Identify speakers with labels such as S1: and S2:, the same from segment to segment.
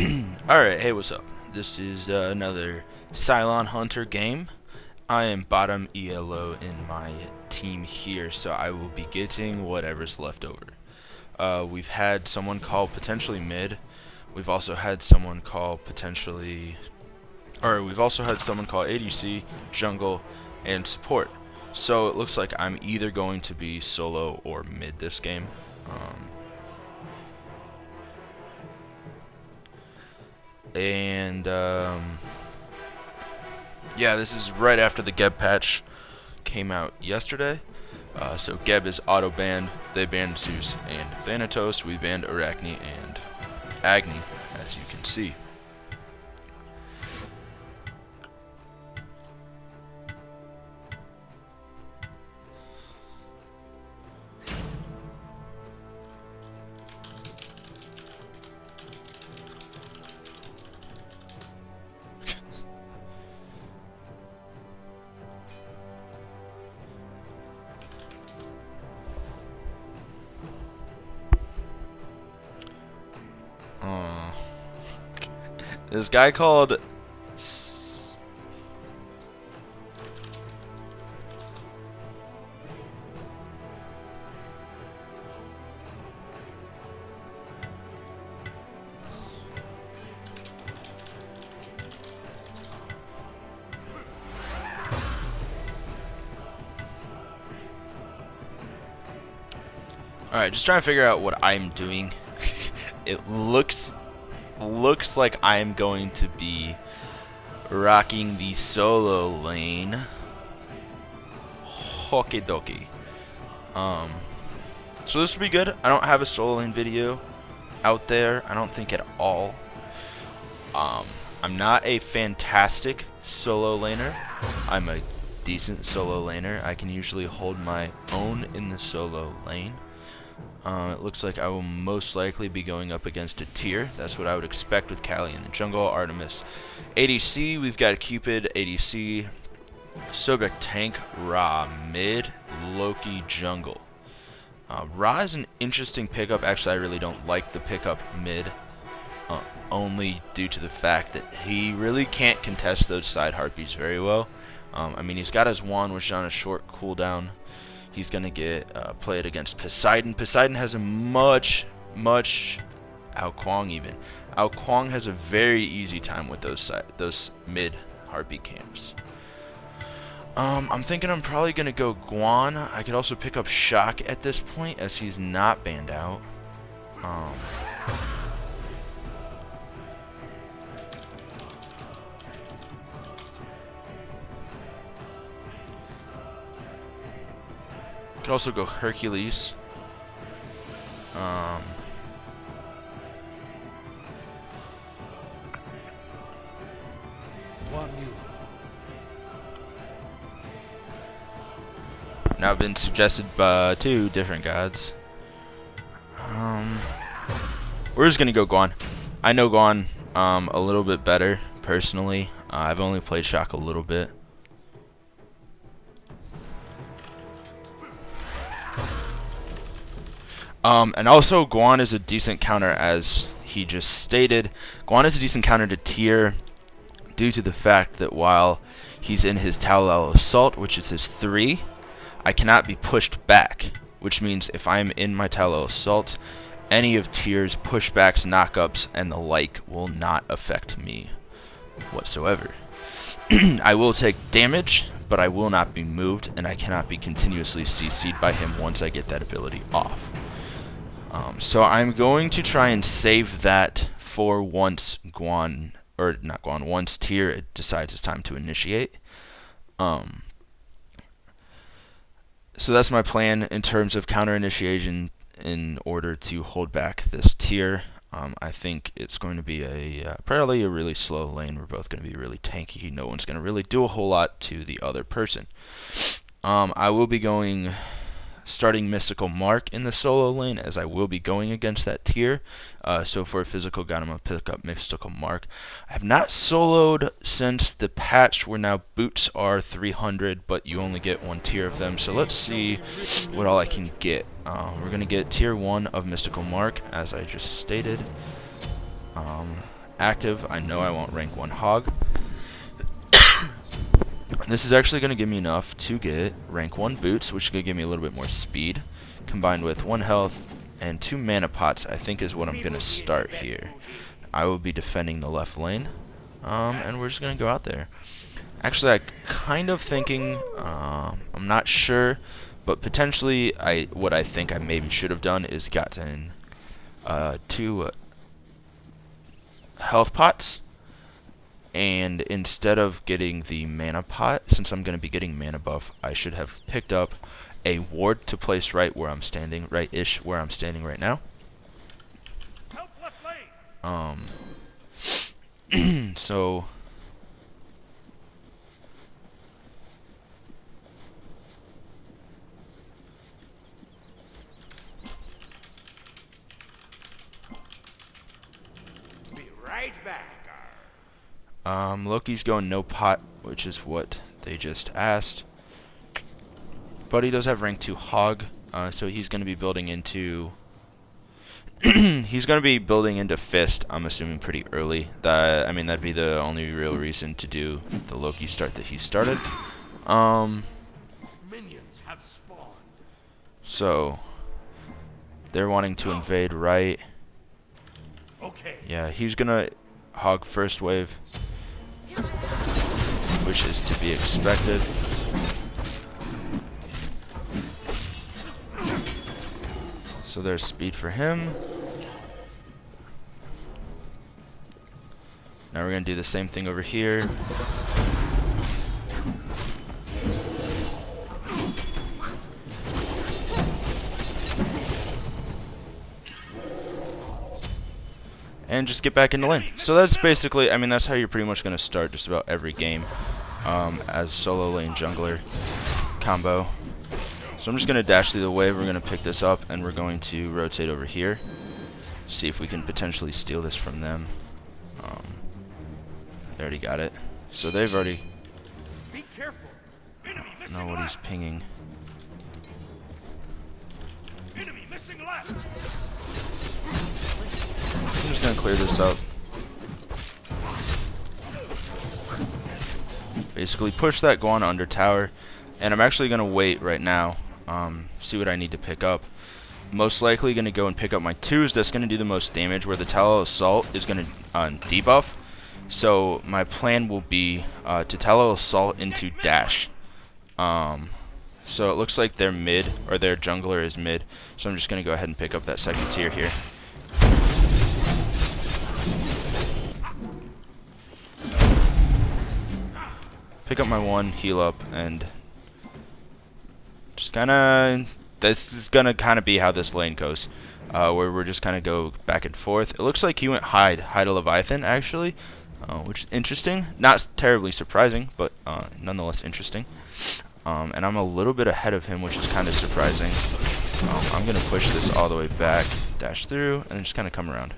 S1: Alright, hey, what's up? This is another Cylon Hunter game. I am bottom ELO in my team here, so I will be getting whatever's left over. We've had someone call potentially mid. We've also had someone call potentially... we've also had someone call ADC, jungle, and support. So it looks like I'm either going to be solo or mid this game. Yeah, this is right after the Geb patch came out yesterday. So Geb is auto banned. They banned Zeus and Thanatos. We banned Arachne and Agni, as you can see. This guy called Alright, just trying to figure out what I'm doing. It looks like I'm going to be rocking the solo lane. Okie dokie. So this will be good. I don't have a solo lane video out there, I don't think at all. I'm not a fantastic solo laner. I'm a decent solo laner. I can usually hold my own in the solo lane. It looks like I will most likely be going up against a tier. That's what I would expect with Callie in the jungle. Artemis ADC, we've got Cupid ADC, Sobek tank, Ra mid, Loki jungle. Ra is an interesting pickup. Actually, I really don't like the pickup mid, only due to the fact that he really can't contest those side heartbeats very well. I mean, he's got his wand, which is on a short cooldown. He's going to get played against Poseidon. Poseidon has a much Ao Kuang even. Ao Kuang has a very easy time with those mid heartbeat camps. I'm thinking I'm probably going to go Guan. I could also pick up Shock at this point as he's not banned out. Could also go Hercules. Guan Yu. Now been suggested by two different gods. We're just gonna go Guan. I know Guan a little bit better personally. I've only played Shock a little bit. And also, Guan is a decent counter, as he just stated. Guan is a decent counter to tier due to the fact that while he's in his Talal Assault, which is his 3, I cannot be pushed back, which means if I'm in my Talal Assault, any of tier's pushbacks, knockups, and the like will not affect me whatsoever. I will take damage, but I will not be moved, and I cannot be continuously CC'd by him once I get that ability off. So I'm going to try and save that for once Guan, or not Guan, once tier decides it's time to initiate. So that's my plan in terms of counter initiation in order to hold back this tier. I think it's going to be probably a really slow lane. We're both going to be really tanky. No one's going to really do a whole lot to the other person. I will be starting Mystical Mark in the solo lane, as I will be going against that tier. So for a physical god, I'm going to pick up Mystical Mark. I have not soloed since the patch where now boots are 300, but you only get one tier of them. So let's see what all I can get. We're going to get tier 1 of Mystical Mark, as I just stated. active, I know I won't rank 1 hog. This is actually going to give me enough to get rank 1 boots, which is going to give me a little bit more speed, combined with 1 health and 2 mana pots, I think is what I'm going to start here. I will be defending the left lane, and we're just going to go out there. Actually, I'm kind of thinking, I'm not sure, but potentially what I think I maybe should have done is gotten 2 health pots, and instead of getting the mana pot, since I'm going to be getting mana buff, I should have picked up a ward to place right where I'm standing, right-ish where I'm standing right now. So
S2: be right back.
S1: Loki's going no pot, which is what they just asked. But he does have rank 2 hog, so he's going to be building into fist, I'm assuming, pretty early. I mean, that'd be the only real reason to do the Loki start that he started.
S2: Minions have spawned.
S1: So they're wanting to invade right.
S2: Okay.
S1: Yeah, he's gonna hog first wave, which is to be expected. So there's speed for him. Now we're going to do the same thing over here. And just get back in the lane. So that's basically, I mean, that's how you're pretty much going to start just about every game as solo lane jungler combo. So I'm just going to dash through the wave, we're going to pick this up, and we're going to rotate over here. See if we can potentially steal this from them. They already got it. So they've already...
S2: Be careful. Enemy missing
S1: know what he's
S2: left.
S1: pinging.
S2: Enemy missing left.
S1: I'm just going to clear this up. Basically push that Guan under tower. And I'm actually going to wait right now. See what I need to pick up. Most likely going to go and pick up my 2s. That's going to do the most damage, where the Tallow Assault is going to debuff. So my plan will be to Tallow Assault into dash. So it looks like they're mid, or their jungler is mid. So I'm just going to go ahead and pick up that second tier here. Pick up my 1, heal up, and just kind of... This is going to kind of be how this lane goes, where we're just kind of go back and forth. It looks like he went hide a Leviathan, actually, which is interesting. Not terribly surprising, but nonetheless interesting. And I'm a little bit ahead of him, which is kind of surprising. I'm going to push this all the way back, dash through, and then just kind of come around.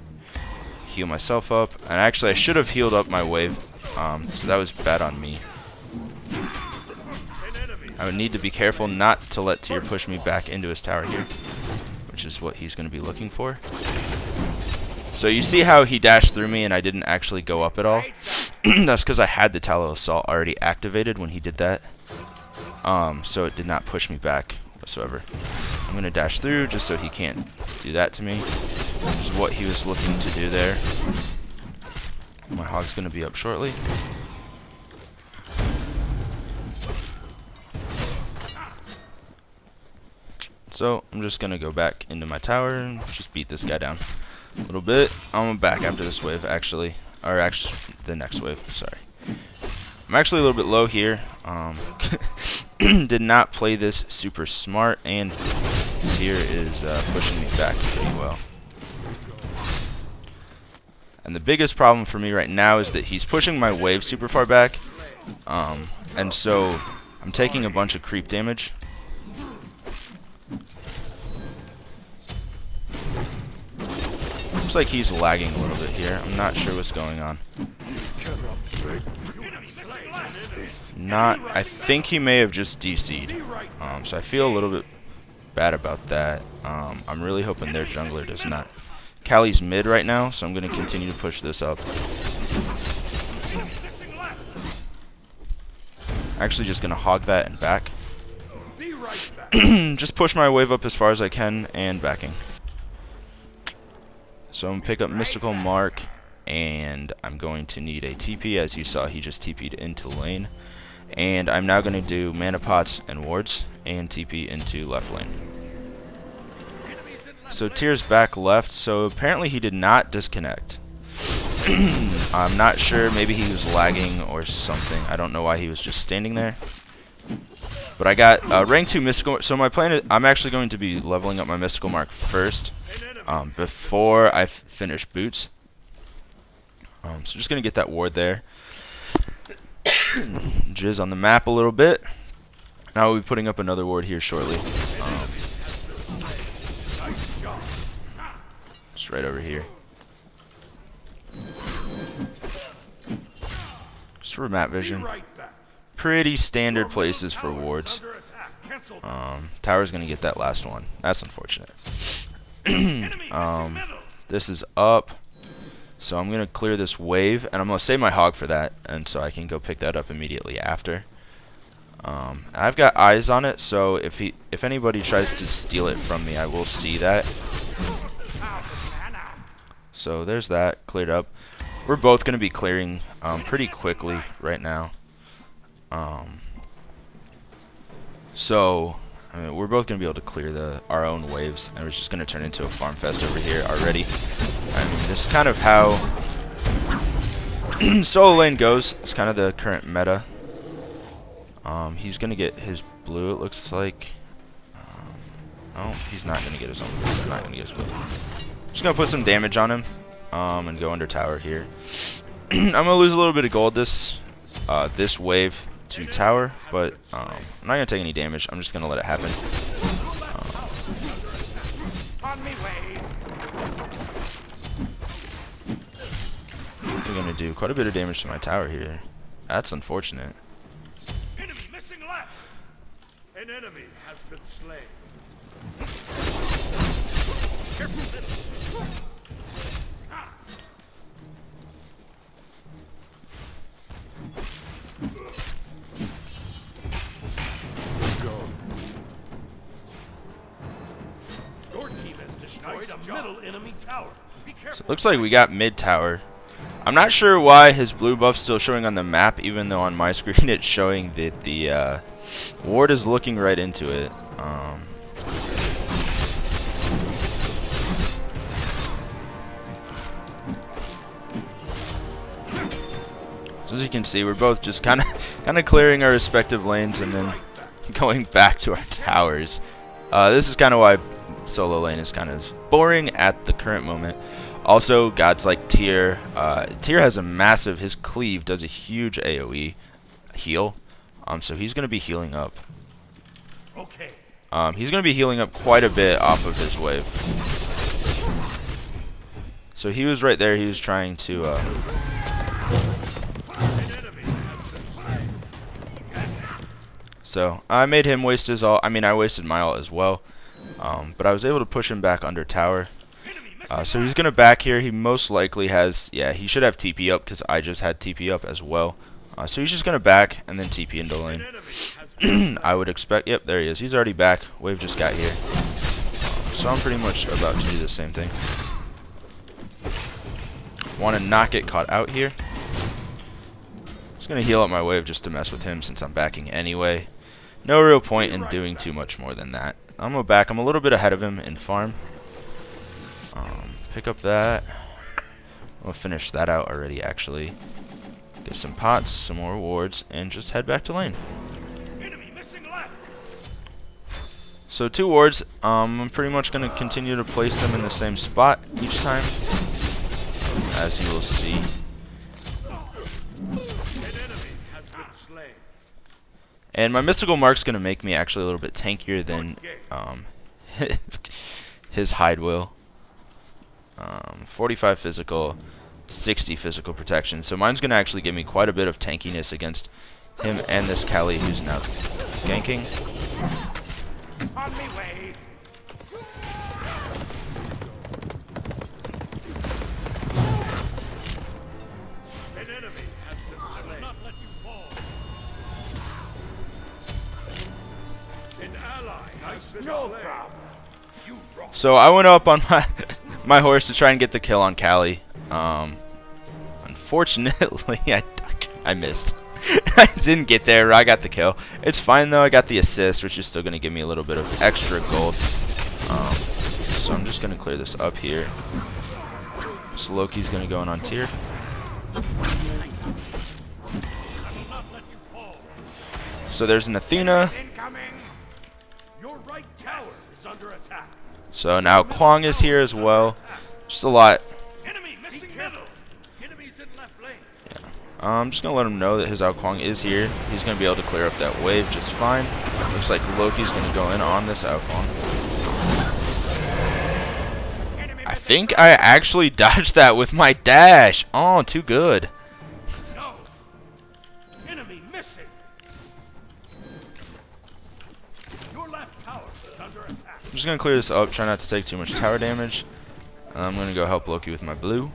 S1: Heal myself up. And actually, I should have healed up my wave, so that was bad on me. I would need to be careful not to let Tyr push me back into his tower here, which is what he's going to be looking for. So you see how he dashed through me and I didn't actually go up at all? That's because I had the Tallow Assault already activated when he did that. So it did not push me back whatsoever. I'm going to dash through just so he can't do that to me, which is what he was looking to do there. My hog's going to be up shortly. So I'm just going to go back into my tower and just beat this guy down a little bit. I'm back after this wave, actually. Or actually, the next wave, sorry. I'm actually a little bit low here. Did not play this super smart, and Tyr is pushing me back pretty well. And the biggest problem for me right now is that he's pushing my wave super far back. And so I'm taking a bunch of creep damage. Looks like he's lagging a little bit here. I'm not sure what's going on. I think he may have just DC'd. So I feel a little bit bad about that. I'm really hoping their jungler does not Callie's mid right now, so I'm going to continue to push this up. Actually just going to hog that and back.
S2: Be right back.
S1: Just push my wave up as far as I can and backing. So I'm going to pick up Mystical Mark, and I'm going to need a TP. As you saw, he just TP'd into lane. And I'm now going to do mana pots and wards and TP into left lane. So Tyr's back left, so apparently he did not disconnect. I'm not sure, maybe he was lagging or something. I don't know why he was just standing there. But I got rank 2 Mystical, so my plan is I'm actually going to be leveling up my Mystical Mark first before I finish boots. So just going to get that ward there. Jizz on the map a little bit. Now we'll be putting up another ward here shortly. Just right over here. Just for map vision. Pretty standard places for wards. Tower's gonna get that last one. That's unfortunate. This is up. So I'm gonna clear this wave, and I'm gonna save my hog for that, and so I can go pick that up immediately after. I've got eyes on it, so if anybody tries to steal it from me, I will see that. So there's that cleared up. We're both gonna be clearing pretty quickly right now. So I mean, we're both gonna be able to clear our own waves, and it's just gonna turn into a farm fest over here already. I mean, this is kind of how solo lane goes. It's kind of the current meta. He's gonna get his blue, it looks like. Oh, he's not gonna get his own blue. He's not gonna get his blue. Just gonna put some damage on him, and go under tower here. I'm gonna lose a little bit of gold this wave to tower, but I'm not gonna take any damage. I'm just gonna let it happen. We're gonna do quite a bit of damage to my tower here. That's unfortunate.
S2: Enemy missing left. An enemy has been slain. Your team has destroyed a middle enemy tower. Be careful.
S1: So it looks like we got mid tower. I'm not sure why his blue buff's still showing on the map, even though on my screen it's showing that the ward is looking right into it. So as you can see, we're both just kind of clearing our respective lanes and then going back to our towers. This is kind of why solo lane is kind of boring at the current moment. Also, gods like Tyr. Tyr has a massive, his cleave does a huge AoE heal. So he's going to be healing up.
S2: Okay.
S1: He's going to be healing up quite a bit off of his wave. So he was right there, he was trying to... So I made him waste his ult. I mean, I wasted my ult as well. But I was able to push him back under tower. So he's going to back here. He most likely has... Yeah, he should have TP up because I just had TP up as well. So he's just going to back and then TP into lane. I would expect... Yep, there he is. He's already back. Wave just got here. So I'm pretty much about to do the same thing. Want to not get caught out here. Just going to heal up my wave just to mess with him since I'm backing anyway. No real point in doing too much more than that. I'm going to back. I'm a little bit ahead of him in farm. Pick up that. We'll finish that out already, actually. Get some pots, some more wards, and just head back to lane.
S2: Enemy missing left.
S1: So 2 wards. I'm pretty much going to continue to place them in the same spot each time, as you will see.
S2: An enemy has been slain.
S1: And my mystical mark's going to make me actually a little bit tankier than his hide will. 45 physical, 60 physical protection. So mine's going to actually give me quite a bit of tankiness against him and this Kali who's now ganking.
S2: On me way. No problem.
S1: So I went up on my horse to try and get the kill on Callie. Unfortunately, I missed. I didn't get there. I got the kill. It's fine though. I got the assist, which is still going to give me a little bit of extra gold. So I'm just going to clear this up here. So Loki's going to go in on tier. So there's an Athena.
S2: Your right tower is under attack.
S1: So now Kwang is here as well. Just a lot.
S2: Enemy missing middle. Enemies in left lane.
S1: I'm just going to let him know that his Ao Kwang is here. He's going to be able to clear up that wave just fine. Looks like Loki's going to go in on this Ao Kwang. I think I actually dodged that with my dash. Oh, too good.
S2: No. Enemy missing. Your left tower is under attack.
S1: I'm just going to clear this up. Try not to take too much tower damage. I'm going to go help Loki with my blue.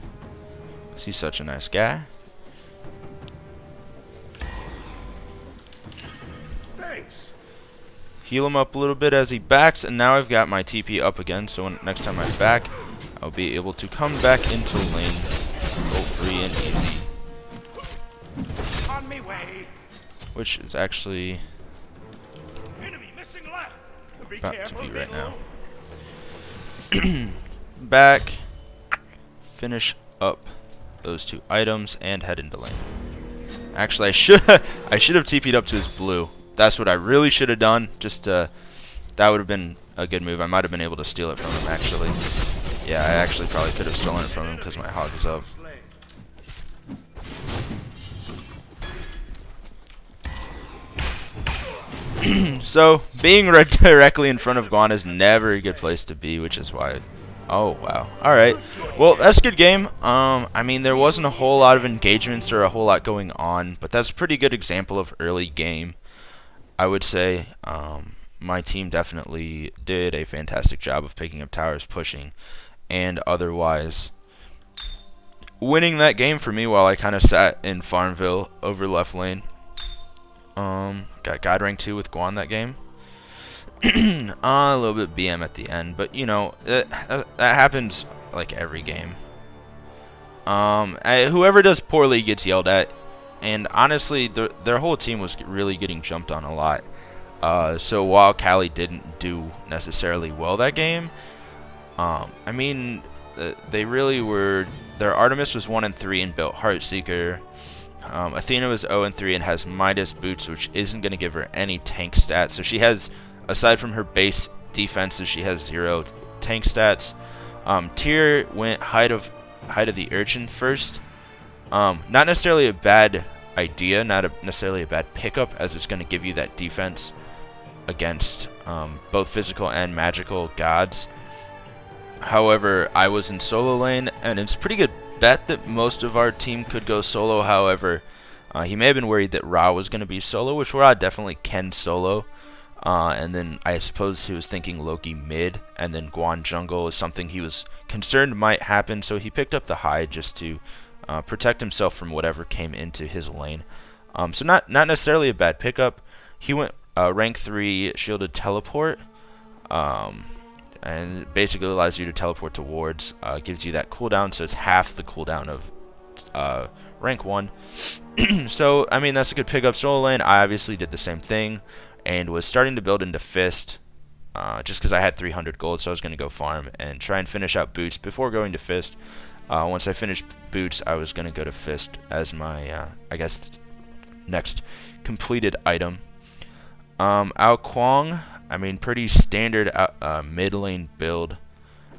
S1: He's such a nice guy.
S2: Thanks.
S1: Heal him up a little bit as he backs, and now I've got my TP up again, so next time I back, I'll be able to come back into lane, go free and easy.
S2: On me way.
S1: Which is actually
S2: Enemy missing left.
S1: about to be right now. Back, finish up those two items, and head into lane. Actually, I should have TP'd up to his blue. That's what I really should have done. Just that would have been a good move. I might have been able to steal it from him, actually. Yeah, I actually probably could have stolen it from him because my hog is up. So, being right directly in front of Guan is never a good place to be, which is why... Oh, wow. Alright. Well, that's a good game. I mean, there wasn't a whole lot of engagements or a whole lot going on, but that's a pretty good example of early game. I would say my team definitely did a fantastic job of picking up towers, pushing, and otherwise winning that game for me while I kind of sat in Farmville over left lane. Got God rank 2 with Guan that game. A little bit BM at the end, but you know that happens like every game. Whoever does poorly gets yelled at, and honestly, their whole team was really getting jumped on a lot. So while Callie didn't do necessarily well that game, I mean, they really were. Their Artemis was 1-3 and built Heartseeker. Athena was 0-3 and has Midas boots, which isn't going to give her any tank stats. So she has, aside from her base defenses, she has 0 tank stats. Tyr went height of the Urchin first. Not necessarily a bad idea, not necessarily a bad pickup, as it's going to give you that defense against both physical and magical gods. However, I was in solo lane, and it's a pretty good bet that most of our team could go solo. However, he may have been worried that Ra was going to be solo, which Ra definitely can solo. And then I suppose he was thinking Loki mid, and then Guan jungle is something he was concerned might happen, so he picked up the hide just to protect himself from whatever came into his lane. So not necessarily a bad pickup. He went rank 3 shielded teleport, and it basically allows you to teleport to wards. Gives you that cooldown, so it's half the cooldown of rank 1. So I mean, that's a good pickup. Solo lane, I obviously did the same thing and was starting to build into Fist, just because I had 300 gold, so I was going to go farm and try and finish out Boots before going to Fist. Once I finished Boots, I was going to go to Fist as my, I guess, next completed item. Ao Kwang, I mean, pretty standard mid lane build.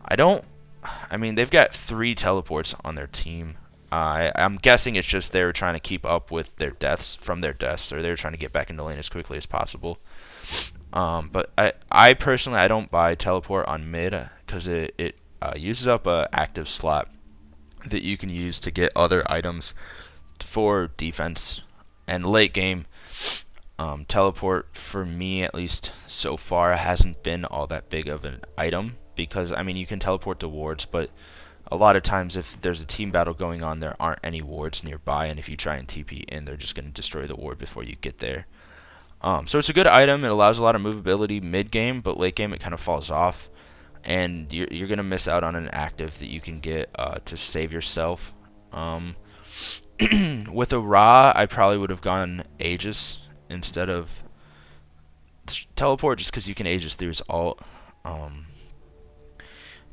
S1: I mean, they've got 3 teleports on their team. I'm guessing it's just they were trying to keep up with their deaths from their deaths, or they were trying to get back into lane as quickly as possible. But I personally, I don't buy teleport on mid because it uses up a active slot that you can use to get other items for defense. And late game, teleport for me, at least so far, hasn't been all that big of an item, because I mean, you can teleport to wards, but a lot of times if there's a team battle going on, there aren't any wards nearby, and if you try and TP in, they're just going to destroy the ward before you get there. So it's a good item. It allows a lot of movability mid-game, but late-game it kind of falls off. And you're going to miss out on an active that you can get to save yourself. With a Ra, I probably would have gone Aegis instead of Teleport, just because you can Aegis through his ult.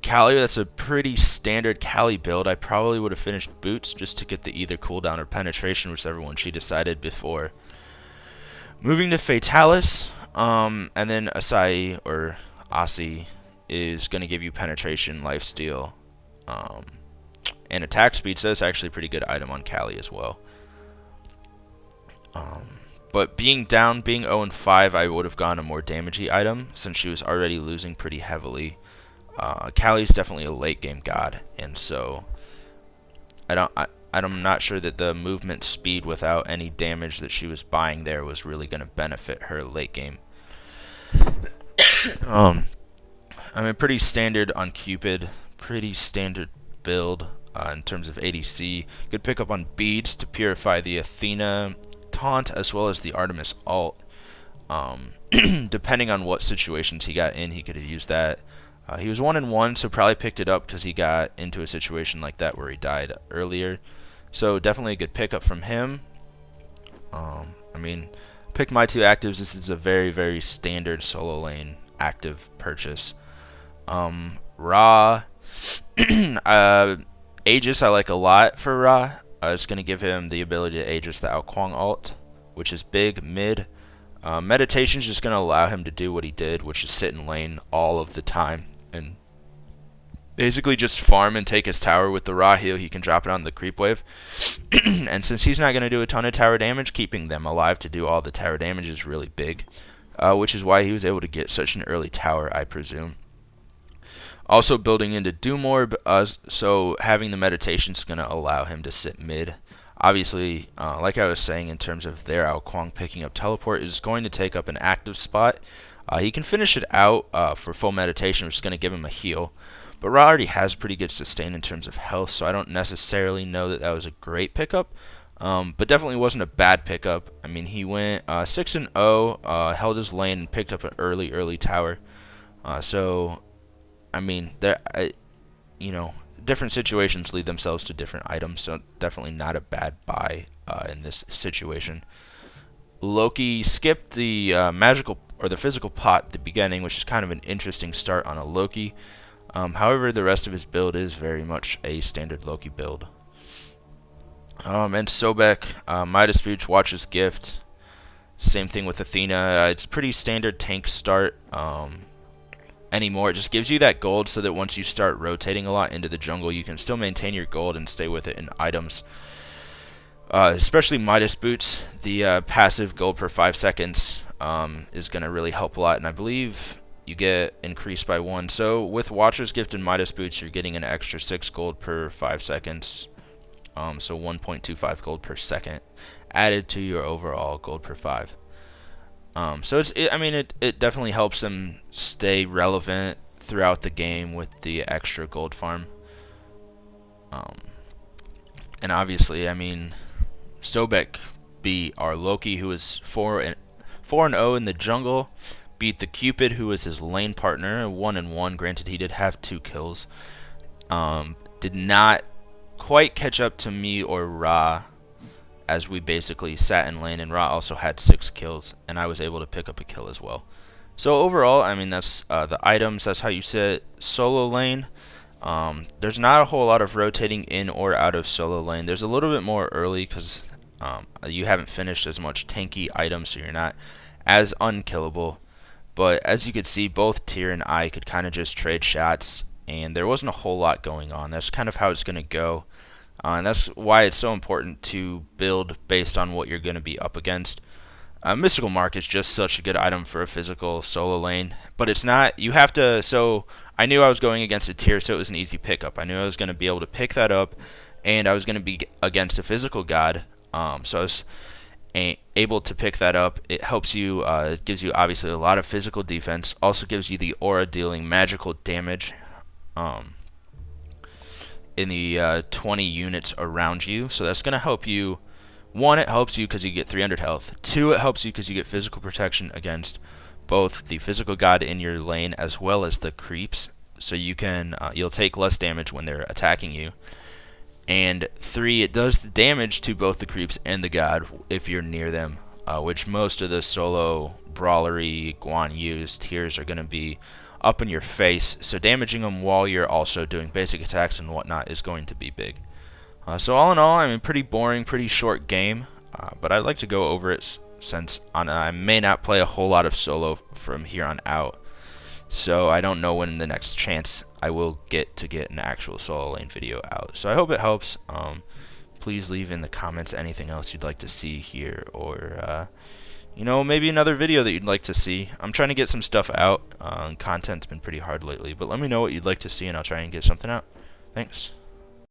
S1: Kali, that's a pretty standard Kali build. I probably would have finished Boots just to get the either cooldown or penetration, whichever one she decided before moving to Fatalis. And then Asai or Asi is going to give you penetration, lifesteal, and attack speed, so that's actually a pretty good item on Kali as well. But being down, being 0-5, I would have gone a more damagey item since she was already losing pretty heavily. Kali's definitely a late game god, and so I'm not sure that the movement speed without any damage that she was buying there was really going to benefit her late game. I mean, pretty standard on Cupid, pretty standard build in terms of ADC. Good pickup on beads to purify the Athena taunt as well as the Artemis ult. Depending on what situations he got in, he could have used that. He was 1-1, so probably picked it up because he got into a situation like that where he died earlier. So definitely a good pickup from him. I mean, pick my two actives. This is a very, very standard solo lane active purchase. Ra, Aegis I like a lot for Ra. It's going to give him the ability to Aegis the Ao Kuang ult, which is big mid. Meditation is just going to allow him to do what he did, which is sit in lane all of the time and basically just farm and take his tower with the Ra heal. He can drop it on the creep wave. And since he's not going to do a ton of tower damage, keeping them alive to do all the tower damage is really big, which is why he was able to get such an early tower, I presume. Also building into Doom Orb, so having the meditation is going to allow him to sit mid. Obviously, like I was saying, in terms of their Ao Kuang picking up teleport is going to take up an active spot. He can finish it out for full meditation, which is going to give him a heal. But Ra already has pretty good sustain in terms of health, so I don't necessarily know that that was a great pickup. But definitely wasn't a bad pickup. I mean, he went 6-0, held his lane, and picked up an early tower. So, I mean, different situations lead themselves to different items, so definitely not a bad buy in this situation. Loki skipped the magical or the physical pot at the beginning, which is kind of an interesting start on a Loki. However, the rest of his build is very much a standard Loki build. And Sobek, Midas Boots, Watch's Gift. Same thing with Athena. It's pretty standard tank start. Anymore. It just gives you that gold so that once you start rotating a lot into the jungle, you can still maintain your gold and stay with it in items. Especially Midas Boots, the passive gold per 5 seconds is going to really help a lot, and I believe you get increased by 1. So with Watcher's Gift and Midas Boots, you're getting an extra 6 gold per 5 seconds, so 1.25 gold per second added to your overall gold per 5. So it definitely helps them stay relevant throughout the game with the extra gold farm. And obviously, I mean, Sobek beat our Loki, who was 4-0 in the jungle, beat the Cupid, who was his lane partner, 1-1. Granted, he did have 2 kills. Did not quite catch up to me or Ra, as we basically sat in lane, and Ra also had 6 kills, and I was able to pick up a kill as well. So overall, I mean, that's the items. That's how you sit solo lane. There's not a whole lot of rotating in or out of solo lane. There's a little bit more early because you haven't finished as much tanky items, so you're not as unkillable. But as you could see, both Tyr and I could kind of just trade shots, and there wasn't a whole lot going on. That's kind of how it's going to go. And that's why it's so important to build based on what you're going to be up against. Mystical Mark is just such a good item for a physical solo lane, but it's not. You have to. So I knew I was going against a Tyr, so it was an easy pickup. I knew I was going to be able to pick that up, and I was going to be against a physical god. So I was able to pick that up. It helps you. It gives you obviously a lot of physical defense. Also gives you the aura dealing magical damage. In the 20 units around you, so that's going to help you One, it helps you because you get 300 health. Two, it helps you because you get physical protection against both the physical god in your lane as well as the creeps, so you can you'll take less damage when they're attacking you. And three, it does the damage to both the creeps and the god if you're near them, which most of the solo brawlery Guan Yu's tiers are going to be up in your face, so damaging them while you're also doing basic attacks and whatnot is going to be big. So all in all, I mean, pretty boring, pretty short game, but I'd like to go over it since I may not play a whole lot of solo from here on out. So I don't know when the next chance I will get an actual solo lane video out. So I hope it helps. Please leave in the comments anything else you'd like to see here, or you know, maybe another video that you'd like to see. I'm trying to get some stuff out. Content's been pretty hard lately, but let me know what you'd like to see and I'll try and get something out. Thanks.